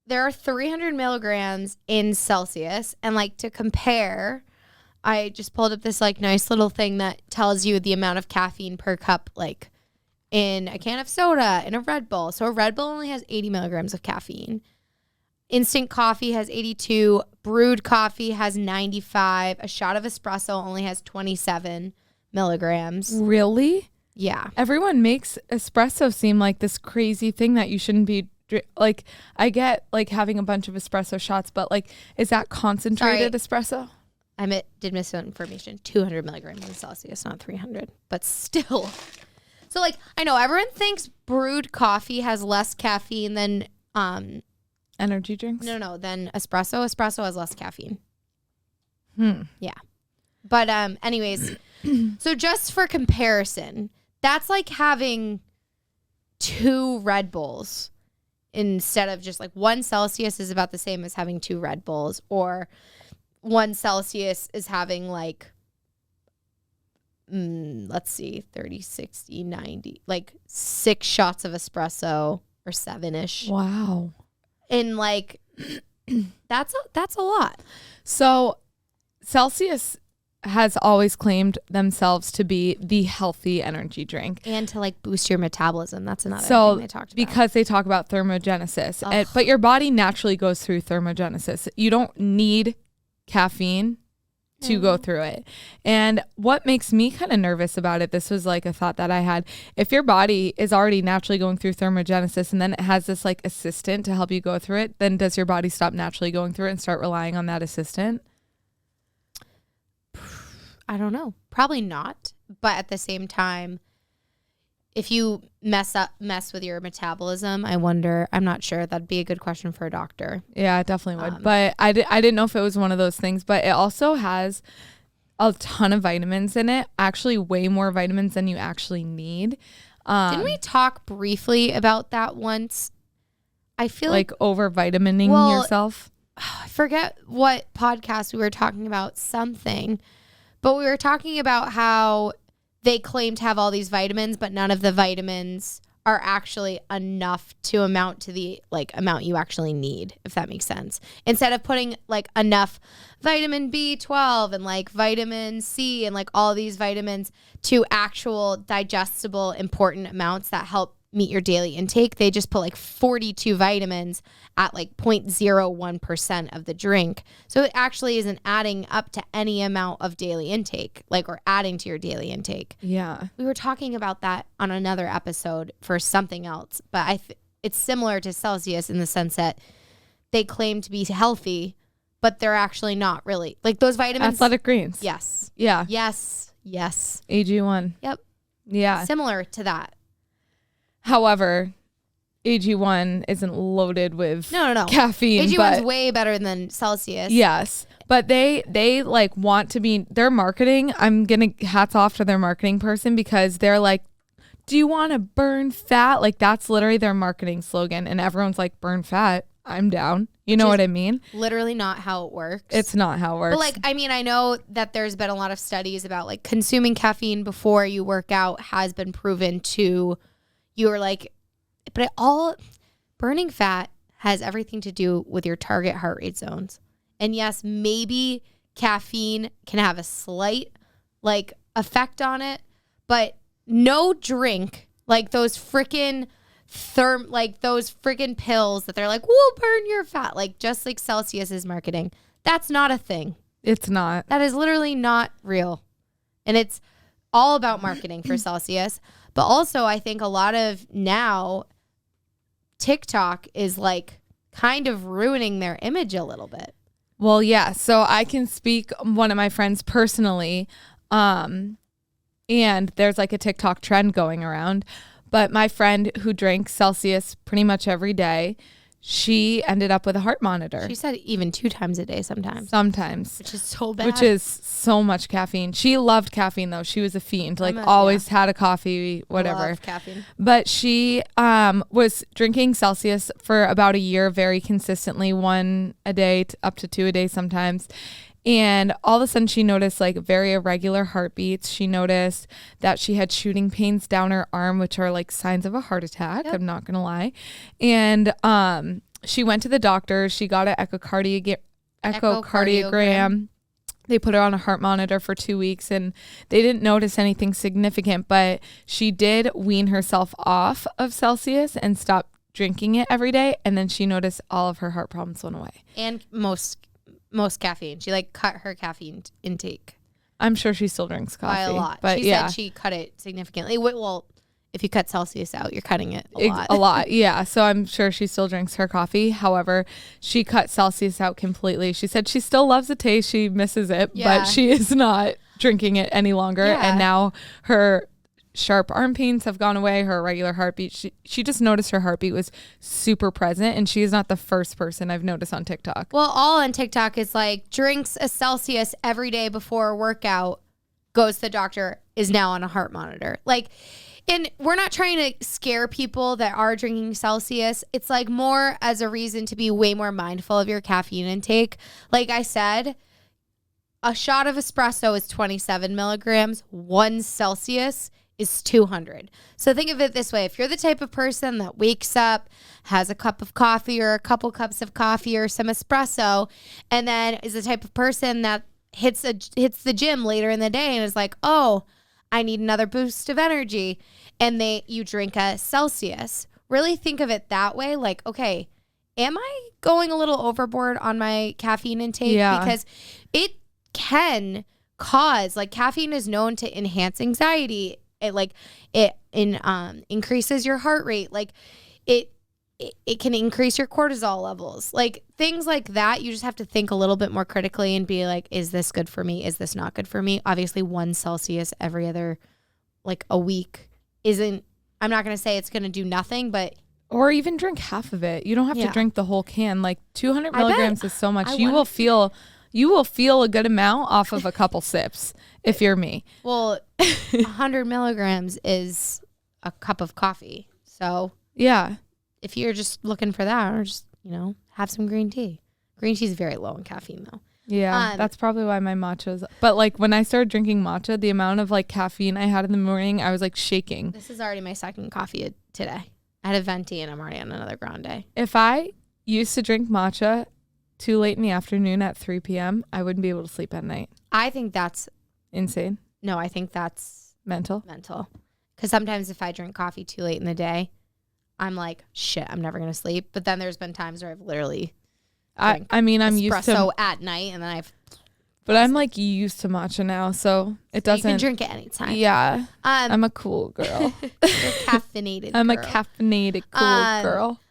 there are 300 milligrams in Celsius. And like to compare, I just pulled up this like nice little thing that tells you the amount of caffeine per cup, like in a can of soda, in a Red Bull. So a Red Bull only has 80 milligrams of caffeine. Instant coffee has 82. Brewed coffee has 95. A shot of espresso only has 27 milligrams. Really? Yeah. Everyone makes espresso seem like this crazy thing that you shouldn't be like. I get like having a bunch of espresso shots, but like, is that concentrated espresso? I did misinformation. 200 milligrams in Celsius, not 300, but still. So like, I know everyone thinks brewed coffee has less caffeine than energy drinks. No, than espresso. Espresso has less caffeine. Yeah. But anyways, so just for comparison, that's like having 2 Red Bulls instead of just like 1 Celsius is about the same as having 2 Red Bulls, or 1 Celsius is having like, let's see, 30, 60, 90, like 6 shots of espresso or 7-ish. Wow. And like, that's a lot. So Celsius has always claimed themselves to be the healthy energy drink. And to like boost your metabolism. That's another thing they talked about. Because they talk about thermogenesis. But your body naturally goes through thermogenesis. You don't need caffeine to go through it. And what makes me kind of nervous about it, this was like a thought that I had. If your body is already naturally going through thermogenesis and then it has this like assistant to help you go through it, then does your body stop naturally going through it and start relying on that assistant? I don't know. Probably not. But at the same time, if you mess with your metabolism, I'm not sure. That'd be a good question for a doctor. Yeah, it definitely would. But I didn't know if it was one of those things. But it also has a ton of vitamins in it. Actually, way more vitamins than you actually need. Didn't we talk briefly about that once? I feel like over vitamining yourself. I forget what podcast we were talking about something. But we were talking about how they claim to have all these vitamins, but none of the vitamins are actually enough to amount to the like amount you actually need, if that makes sense. Instead of putting like enough vitamin B12 and like vitamin C and like all these vitamins to actual digestible important amounts that help meet your daily intake, they just put like 42 vitamins at like 0.01% of the drink. So it actually isn't adding up to any amount of daily intake, like, or adding to your daily intake. Yeah. We were talking about that on another episode for something else, but it's similar to Celsius in the sense that they claim to be healthy, but they're actually not really. Like those vitamins. Athletic Greens. Yes. Yeah. Yes. AG1. Yep. Yeah. Similar to that. However, AG1 isn't loaded with caffeine. AG1's way better than Celsius. Yes. But they like want to be, their marketing, I'm going to hats off to their marketing person because they're like, do you want to burn fat? Like that's literally their marketing slogan. And everyone's like, burn fat. I'm down. You know what I mean? Literally not how it works. It's not how it works. But like, I mean, I know that there's been a lot of studies about like consuming caffeine before you work out has been proven to, you're like, but burning fat has everything to do with your target heart rate zones. And yes, maybe caffeine can have a slight like effect on it, but no drink like those freaking pills that they're like, we'll burn your fat. Like just like Celsius is marketing. That's not a thing. It's not. That is literally not real. And it's all about marketing for Celsius. But also I think a lot of now TikTok is like kind of ruining their image a little bit. Well, yeah. So I can speak one of my friends personally. And there's like a TikTok trend going around. But my friend who drank Celsius pretty much every day, she ended up with a heart monitor. She said even 2 times a day sometimes. Sometimes. Which is so bad. Which is so much caffeine. She loved caffeine though. She was a fiend. Like always had a coffee, whatever. I love caffeine. But she was drinking Celsius for about a year very consistently, 1 a day up to 2 a day sometimes. And all of a sudden she noticed like very irregular heartbeats. She noticed that she had shooting pains down her arm, which are like signs of a heart attack. Yep. I'm not going to lie. And she went to the doctor. She got an echocardiogram. They put her on a heart monitor for 2 weeks and they didn't notice anything significant, but she did wean herself off of Celsius and stop drinking it every day. And then she noticed all of her heart problems went away. And most caffeine. She like cut her caffeine intake. I'm sure she still drinks coffee. By a lot. But she said she cut it significantly. Well, if you cut Celsius out, you're cutting it a lot. A lot, yeah. So I'm sure she still drinks her coffee. However, she cut Celsius out completely. She said she still loves the taste. She misses it, but she is not drinking it any longer. Yeah. And now her sharp arm pains have gone away. Her regular heartbeat, she just noticed her heartbeat was super present. And she is not the first person I've noticed on TikTok. Well, all on TikTok is like drinks a Celsius every day before a workout, goes to the doctor, is now on a heart monitor. Like, and we're not trying to scare people that are drinking Celsius. It's like more as a reason to be way more mindful of your caffeine intake. Like I said, a shot of espresso is 27 milligrams. 1 Celsius is 200. So think of it this way. If you're the type of person that wakes up, has a cup of coffee or a couple cups of coffee or some espresso, and then is the type of person that hits the gym later in the day and is like, oh, I need another boost of energy, and you drink a Celsius. Really think of it that way. Like, okay, am I going a little overboard on my caffeine intake? Yeah. Because it can cause, like, caffeine is known to enhance anxiety. It increases your heart rate. Like, it can increase your cortisol levels. Like, things like that, you just have to think a little bit more critically and be like, is this good for me? Is this not good for me? Obviously, 1 Celsius every other, like, a week isn't, I'm not going to say it's going to do nothing, but. Or even drink half of it. You don't have to drink the whole can. Like, 200 milligrams is so much. You will feel a good amount off of a couple sips if you're me. Well, 100 milligrams is a cup of coffee. So. Yeah. If you're just looking for that, or just, have some green tea. Green tea is very low in caffeine, though. Yeah, that's probably why my matcha's. But, like, when I started drinking matcha, the amount of, like, caffeine I had in the morning, I was, like, shaking. This is already my second coffee today. I had a venti, and I'm already on another grande. If I used to drink matcha too late in the afternoon at 3 p.m., I wouldn't be able to sleep at night. I think that's... insane. No, I think that's... Mental. Because sometimes if I drink coffee too late in the day, I'm like, shit, I'm never going to sleep. But then there's been times where I've literally I'm used to espresso at night, and then but I'm like used to matcha now, so it doesn't. You can drink it anytime. Yeah. I'm a cool girl. You're caffeinated. I'm a caffeinated cool girl.